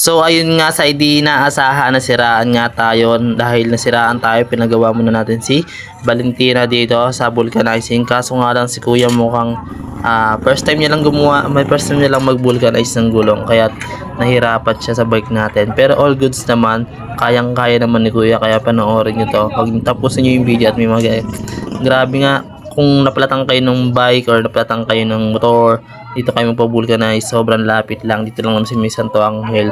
So ayun nga, sa hindi inaasahan, nasiraan nga tayo. Dahil nasiraan tayo, pinagawa muna natin si Valentina dito sa vulcanizing. Kaso nga lang si kuya mukhang first time niya lang gumawa, may first time niya lang mag-vulcanize ng gulong, kaya nahirapan siya sa bike natin. Pero all goods naman, kayang kaya naman ni kuya, kaya panoorin nyo to. Pag tapusin nyo yung video at may grabe nga, kung napalatan kayo ng bike or napalatan kayo ng motor, dito kayo magpa-vulcanize, sobrang lapit lang. Dito lang naman si Miss Santo Angel.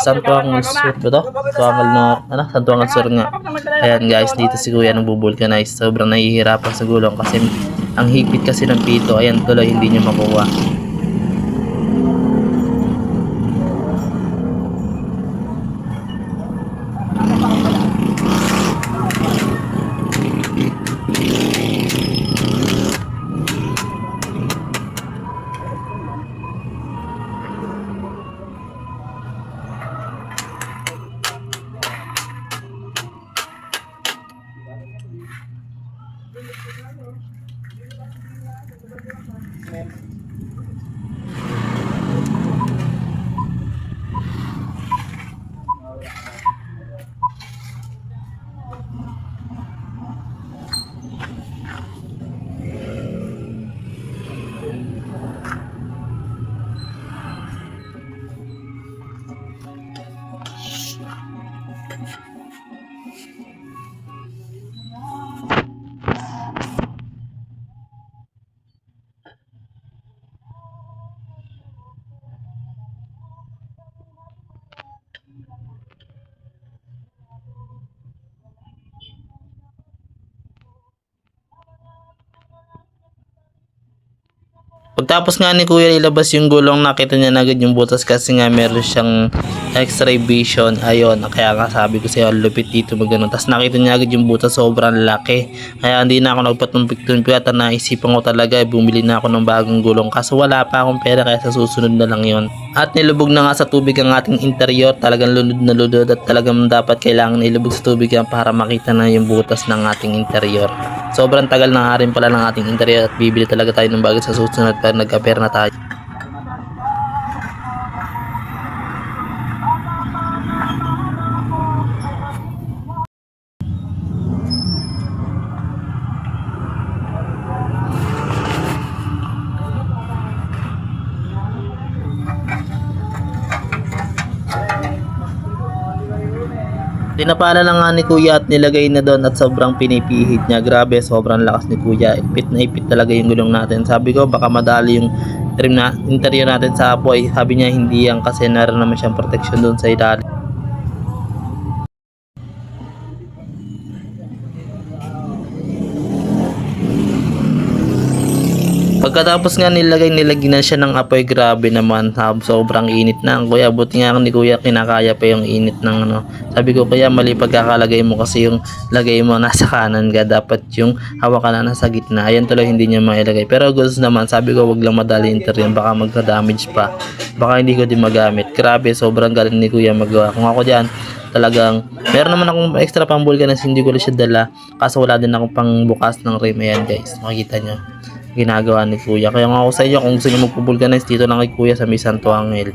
Santo Angel Sur ba to? Santo Angel Nor, Santo Angel Sur nga. Ayan guys, dito si kuya nag-vulcanize. Sobrang nahihirapan sa gulong kasi ang higpit kasi ng pito. Ayan tuloy, hindi niya makuha. Pagtapos nga ni kuya ilabas yung gulong, nakita niya na agad yung butas kasi nga meron siyang x-ray vision. Ayun, kaya nga sabi ko sa'yo, lupit dito magano. Tapos nakita niya agad yung butas, sobrang laki. Kaya hindi na ako nagpatumpik-tumpik at naisipan ko talaga, bumili na ako ng bagong gulong. Kaso wala pa akong pera, kaya sa susunod na lang yon. At nilubog na nga sa tubig ang ating interior. Talagang lunod na lunod at talagang dapat kailangan ilubog sa tubig yan para makita na yung butas ng ating interior. Sobrang tagal na nga rin pala ng ating interior at bibili talaga tayo ng bago sa susunod para nag-appear na tayo. Tinapala na nga ni kuya at nilagay na doon at sobrang pinipihit niya. Grabe, sobrang lakas ni kuya. Ipit na ipit talaga yung gulong natin. Sabi ko baka madali yung trim na interior natin sa apoy. Sabi niya hindi yan kasi naroon naman siyang protection doon sa ilalim. Pagkatapos nga nilagyan siya ng apoy, grabe naman, sobrang init na. Kuya, buti nga ni kuya kinakaya pa yung init ng ano. Sabi ko kaya mali pagkakalagay mo kasi yung lagay mo nasa kanan ka, dapat yung hawakan na nasa gitna. Ayan tuloy hindi niya mailagay. Pero goods naman, sabi ko wag lang madali interior, baka magka-damage pa. Baka hindi ko din magamit. Grabe, sobrang galing ni kuya magawa. Kung ako diyan, talagang meron naman akong extra pang vulcanize, hindi ko lang siya dala kasi wala din akong pang bukas ng rim. Ayan guys, makikita nyo ginagawa ni kuya. Kaya nga ako sa inyo, kung gusto nyo magpupulganize dito lang kay kuya sa Miss Santo Angel.